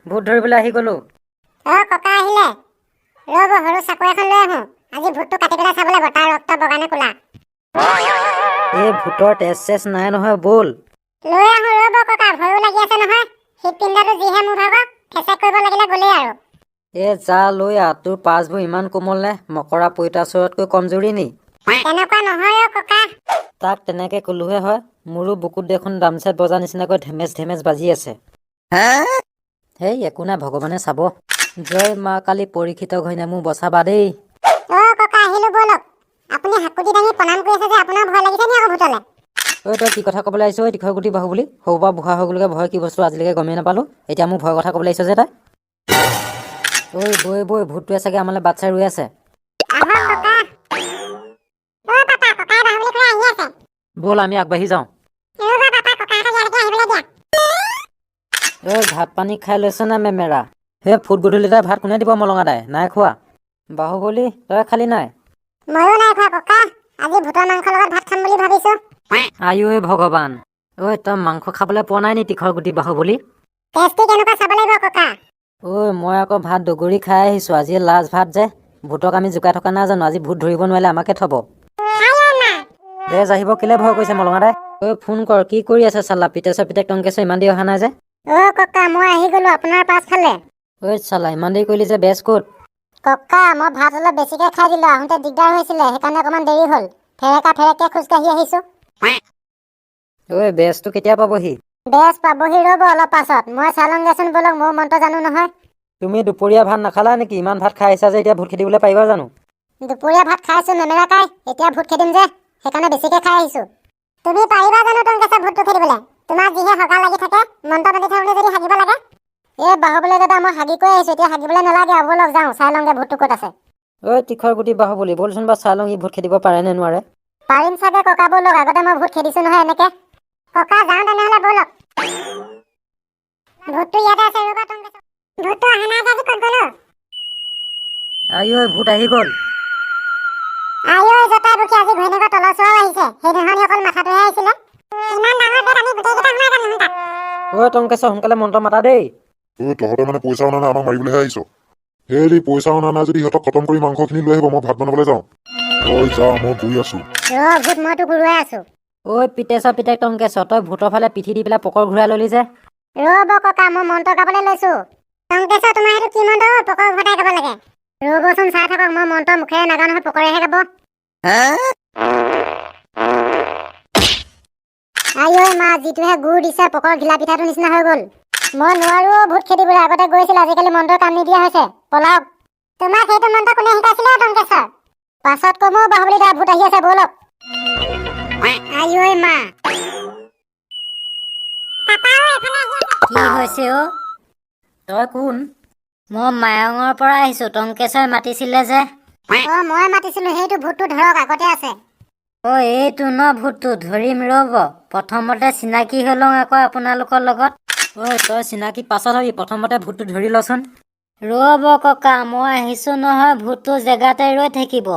ভূত ধৰিবলৈ আহি গ'লো। ককা আহিলে। ৰ'ব সৰু চাকু এখন লৈ আহোঁ। আজি ভূতটো কাটি পেলাই চাব লাগিব তাৰ ৰক্ত বগা নে ক'লা। এই ভূতৰ তেজ চেজ নাই নহয়, ব'ল। লৈ আহোঁ ৰ'ব ককা, ভয়ো লাগি আছে নহয়। হৃদপিণ্ডটো যিহে মোৰ ভাগৰ, খেচেক কৰিব লাগিলে গ'লেই আৰু। যা লৈ আহ, তোৰ পাছবোৰ ইমান কোমল নে মকৰা পঁইতাচোৰাতকৈ কমজুৰি নি? তেনেকুৱা নহয় অ' ককা। তাক তেনেকে ক'লোহে হয়। মোৰো বুকুত দেখোন দামচেট বজা নিচিনাকৈ ধেমেচ ধেমেচ বাজি আছে। হেই একো নাই, ভগৱানে চাব। জয় মা কালী পৰীক্ষিত ঘৈণী মোক বচাবা দেই। ককা আহিলো ব'লক। আপুনি হাকুটি দাঙি প্ৰণাম কৰি আছে যে আপোনাৰ ভয় লাগিছে নি আকৌ ভূতলে? তই কি কথা ক'বলৈ আহিছ? তীখৰগুটি বাহু বুলি সৰুৰ পৰা বুঢ়া হৈ গ'লগে, ভয় কি বস্তু আজিলৈকে গমেই নাপালোঁ। এতিয়া মোক ভয়ৰ কথা ক'বলৈ আহিছ যে তই? বৈ ভূতটোৱে চাগে আমালৈ বাট চাই ৰৈ আছে। ব'ল আমি আগবাঢ়ি যাওঁ। ভাত পানী খাই লৈছ নে মেমেৰা? ফুট গধূলি তাই ভাত কোনে দিব মলঙা দাই? নাই খোৱা। বাহুবলী তই খালি নাই? ময়ো নাই খোৱা ককা। আজি ভূতৰ মাংসৰ লগত ভাত খাম বুলি ভাবিছো। আয়ো ভগৱান। তই মাংস খাবলৈ পোৱা নাই নি তীখৰগুটি বাহুবলী? টেষ্টি কেনেকুৱা চাব লাগিব ককা। মই আকৌ ভাত দগৰি খাই আহিছোঁ। আজি লাজ ভাত যে। ভূতক আমি জোকাই থকা নাই জানো? আজি ভূত ধৰিব নোৱাৰিলে আমাকে থব। আহিব কেলে ভয় কৰিছে মলঙা দাই? ফোন কৰ, কি কৰি আছে চালা? পিতেক টংকেশ্বৰ ইমান দেৰি অহা নাই যে? ককা মই আহি গলো আপোনাৰ পাছফালে। চালা ইমান দেৰি কৰিলি যে, বেজ ক'ত? ককা মই ভাত অলপ বেছিকে খাই দিলো, আহোঁতে দিগদাৰ হৈছিলে, সেইকাৰণে অকণমান দেৰি হ'ল। ফেৰেকে খোজকাঢ়ি আহিছো। বেজটো কেতিয়া পাবহি? বেজ পাবহি ৰ'ব অলপ পাছত। মই চালংগেচোন ব'লক, মোৰ মন্ত্ৰ জানো নহয়। তুমি দুপৰীয়া ভাত নাখালা নেকি? ইমান ভাত খাই আহিছা যে এতিয়া ভূত খেদিবলৈ পাৰিবা জানো? দুপৰীয়া ভাত খাইছো মেমেৰা কাই, এতিয়া ভূত খেদিম যে, সেইকাৰণে বেছিকে খাই আহিছো। তুমি পাৰিবা জানো টংকেশ্বৰ ভূতটো খেদিবলৈ? তোমাৰ যিহে হগা লাগি থাকে, মন্ত্ৰ পাতি থাকোঁতে যদি হাগিব লাগে। বাহুবলী দাদা মই হাগি কৈ আহিছো, এতিয়া হাগিবলৈ নালাগে আৰু ব'লক যাওঁ, চাই লওঁগে ভূতটো ক'ত আছে। তীখৰগুটি বাহুবলী ব'লচোন বা চাই লওঁ ই ভূত খেদিব পাৰে নে নোৱাৰে। পাৰিম চাগে ককা, ব'লক। আগতে মই ভূত খেদিছো নহয় এনেকে। ককা যাওঁ তেনেহ'লে ব'লক। ভূতটো ইয়াতে আছে ৰ'বা টংকেশ্বৰ। ভূতটো অহা নাই যে, আজি ক'ত গ'ল? ভূত আহি গ'ল। জটাই বুকি আজি ঘৈণীয়েকৰ তলৰ চোৱাও আহিছে। সেইদিনাখনি অকল মাথাটোহে আহিছিলে। ইমান ডাঙৰ বেট আমি গোটেইকেইটা সোমাই যাম নহয় তাত। টংকেশ্বৰ সোনকালে মন্ত্ৰ মাতা দেই। তহঁতে মানে পইচা অনা নাই, আমাক মাৰিবলৈহে আহিছ? পইচা অনা নাই যদি সিহঁতক খতম কৰি মাংসখিনি লৈ আহিব, মই ভাত বনাবলৈ যাওঁ। যা, মই গৈ আছো। ভূত মইতো ঘূৰাই আছো। পিতেক টংকেশ্বৰ তই ভূতৰ ফালে পিঠি দি পেলাই পকৰ ঘূৰাই ললি যে? ৰ'ব ককা মই মন্ত্ৰ গাবলৈ লৈছো। টংকেশ্বৰ তোমাৰ সেইটো কি মন্ত্ৰ? পকৰ ঘটাই গাব লাগে। ৰ'বচোন চাই থাকক, মই মন্ত্ৰ মুখেৰে নাগাওঁ নহয়, পকৰেহে গাব। মা যিটোহে গুৰ দিছে, পকৰ ঘিলা পিঠাটোৰ নিচিনা হৈ গ'ল। মই নোৱাৰো ভূত খেদিবলৈ, আগতে গৈছিল, আজিকালি মন্ত্ৰ কাম নিদিয়া হৈছে। পলাওক। তোমাক সেইটো মন্ত্ৰ কোনে শিকাইছিলে টংকেশ্বৰ? পাছত কমো বাহুবলী দা, ভূত আহি আছে ব'লক। মা কি হৈছে অ? তই কোন? মই মায়ঙৰ পৰা আহিছো, টংকেশ্বৰে মাতিছিলে যে। মই মাতিছিলো, সেইটো ভূতটো ধৰক আগতে আছে। এইটো ন ভূতটো? ধৰিম ৰ'ব, প্ৰথমতে চিনাকি হৈ লওঁ আকৌ আপোনালোকৰ লগত। তই চিনাকি পাছত হবি, প্ৰথমতে ভূতটো ধৰি লচোন। ৰ'ব ককা, মই আহিছো নহয়, ভূতটো জেগাতে ৰৈ থাকিব।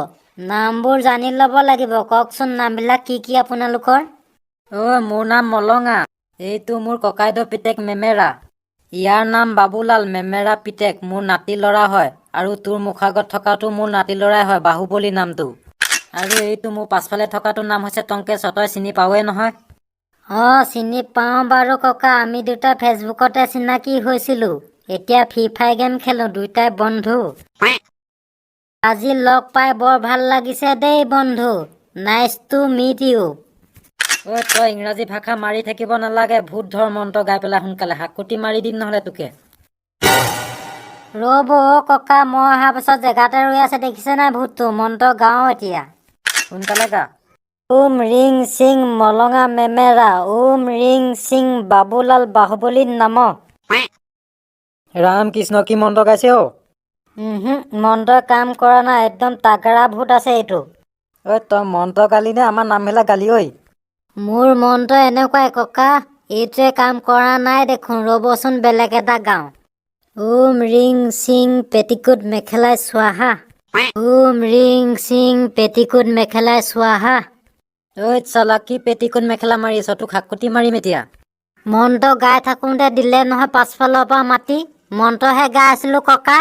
নামবোৰ জানি ল'ব লাগিব। কওকচোন নামবিলাক কি কি আপোনালোকৰ? মোৰ নাম মলঙা। এইটো মোৰ ককাইদেউ পিতেক মেমেৰা। ইয়াৰ নাম বাবুলাল, মেমেৰা পিতেক, মোৰ নাতি ল'ৰা হয়। আৰু তোৰ মুখাগত থকাটো মোৰ নাতি ল'ৰাই হয়, বাহুবলী নামটো। আৰু এইটো মোৰ পাছফালে থকাটোৰ নাম হৈছে টংকেশ্বৰ, তই চিনি পাৱই নহয়? চিনি পাওঁ বাৰু ককা, আমি দুটা ফেচবুকতে চিনাকি হৈছিলো। এতিয়া ফ্ৰী ফায়াৰ গেম খেলো, দুইটাই বন্ধু। আজি লগ পাই বৰ ভাল লাগিছে দেই বন্ধু। Nice to meet you. তই ইংৰাজী ভাষা মাৰি থাকিব নালাগে, ভূত ধৰ মন্ত্ৰ গাই পেলাই সোনকালে, হাকুটি মাৰি দিম নহ'লে তোকে। ৰ'ব ককা, মই অহাৰ পাছত জেগাতে ৰৈ আছে, দেখিছে নাই ভূতটো? মন্ত্ৰ গাওঁ এতিয়া। সোনকালে গা। ওম ৰিং সিং মলঙা মেমেৰা, ওম ৰিং সিং বাবুলাল বাহুবলী নাম। ৰাম কৃষ্ণ, কি মন্ত্ৰ গাইছে অ? মন্ত্ৰই কাম কৰা নাই, একদম তাগৰা ভূত আছে এইটো। তই মন্ত্ৰ গালি নে আমাৰ নামবিলাক গালি ঐ? মোৰ মন্ত্ৰ এনেকুৱাই ককা, এইটোৱে কাম কৰা নাই দেখোন, ৰ'বচোন বেলেগ এটা গাওঁ। ওম ৰিং সিং পেটিকোট মেখেলাই স্বাহা, ওম ৰিং সিং পেটিকোট মেখেলাই স্বাহা। চালা কি পেটিকোট মেখেলা মাৰি আছ? তোক হাকুটি মাৰিম এতিয়া। মন্ত্ৰ গাই থাকোঁতে দিলে নহয় পাছফালৰ পৰা মাতি। মন্ত্ৰহে গাই আছিলো ককা।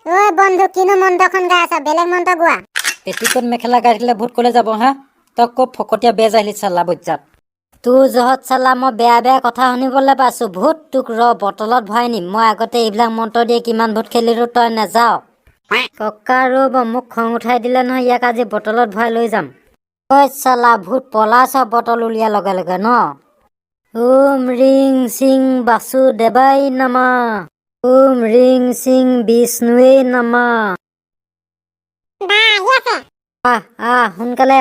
ঐ বন্ধু কিনো মন্ত্ৰখন গাই আছ বেলেগ মন্ত্ৰ গোৱা পেটিকোট মেখেলা গাই থাকিলে ভূত ক'লে যাব হা তই ক'ত ফকতীয়া বেজ আহিলি চাল্লা বজ্জাত তোৰ জহত চালা মই বেয়া বেয়া কথা শুনিবলৈ পাইছো। ভূত তোক বটলত ভৰাই নিম। মই আগতে এইবিলাক মন্ত্ৰ দিয়ে কিমান ভূত খেলিলো তই নাযাও। ককা ৰ'ব মোক খং উঠাই দিলে নহয়। ইয়াক আজি বটলত ভৰাই লৈ যাম। ঐ চালা ভূত পলাইছ বটল উলিয়াৰ লগে লগে ন। ওম ৰিং সিং বাসুদেৱাই নমঃ। ওম ৰিং সিং বিষ্ণুৱে নমঃ। বা আহি আছে সোনকালে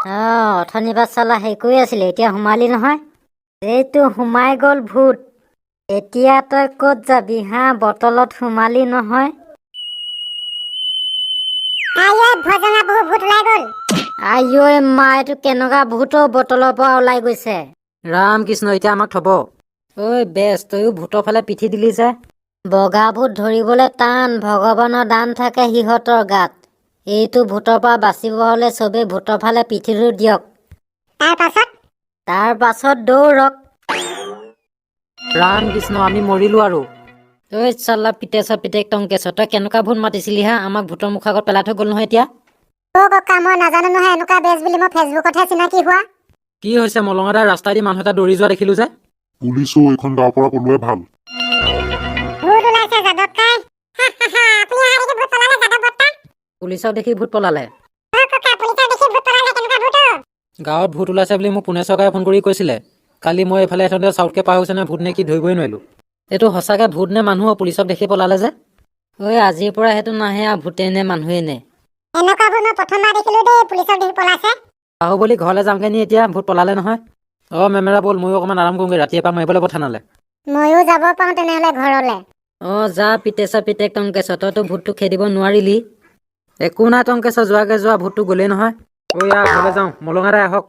অথনিৰ পৰা চালা হেৰি কৰি আছিলে এতিয়া সোমালি নহয়। এইটো সোমাই গ'ল ভূত। এতিয়া তই ক'ত যাবি হা বটলত সোমালি নহয়। আইঐ ভজঙা বহু ভূত ওলাই গ'ল আইঐ মা এইটো কেনেকুৱা ভূতৰ বটলৰ পৰা ওলাই গৈছে। ৰাম কৃষ্ণ এতিয়া আমাক থব ঐ বেজ তয়ো ভূতৰ ফালে পিঠি দিলি যে বগা ভূত ধৰিবলৈ টান। ভগৱানৰ দান থাকে সিহঁতৰ গাত। এইটো ভূতৰ পৰা বাচিব হ'লে চবেই ভূতৰ ফালে পিঠিটো দিয়ক। তাৰ পাছত দৌৰক। ৰাম কৃষ্ণ আমি মৰিলো আৰু ঐ চাল্লা পিতেছ পিতেক টংকেছ তই কেনেকুৱা ভূত মাতিছিলি হা আমাক ভূতৰ মুখৰ আগত পেলাই থৈ গ'ল নহয় এতিয়া ককা মই নাজানো নহয় এনেকুৱা বেজ বুলি মই ফেচবুকতহে চিনাকি হোৱা কি হৈছে মলঙা ৰাস্তাই দি মানুহ এটা দৌৰি যোৱা দেখিলো যে পুলিচো এইখন গাঁৱৰ পৰা পলোৱাই ভাল ভূত ওলাইছে যাদৱ কাই আপুনি অহা দেখি ভূত পলালে যাদৱ বৰ্তা পুলিচক দেখি ভূত পলালে ককা পুলিচক দেখি ভূত পলালে কেনেকুৱা ভূত গাঁৱত ভূত ওলাইছে বুলি মোক পুনে চৰকাৰে ফোন কৰি কৈছিলে কালি মই এইফালে এথোঁতে চাউথকে পাৰ হৈছে নে ভূত নে কি ধৰিবই নোৱাৰিলো এইটো সঁচাকৈ ভূত নে মানুহ পুলিচক দেখি পলালে যে ঐ আজিৰ পৰা সেইটো নাহে আৰু ভূতেই নে মানুহেই নে এনেকুৱা ভূত মই প্ৰথমবাৰ দেখিলো দেই পুলিচক দেখি পলাইছে বাহুবলী ঘৰলৈ যাওঁগৈ নি এতিয়া ভূত পলালে নহয় মেমেৰা ব'ল ময়ো অকণমান আৰাম কৰোঁগৈ ৰাতি এপাক মাৰিবলৈ পঠা নালে ময়ো যাব পাৰোঁ তেনেহ'লে ঘৰলে যা পিতেছ পিতেক টংকেছ তইতো ভূতটো খেদিব নোৱাৰিলি একো নাই টংকেছ যোৱাকৈ যোৱা ভূতটো গ'লেই নহয় ঘৰলৈ যাওঁ মলঙাৰে আহক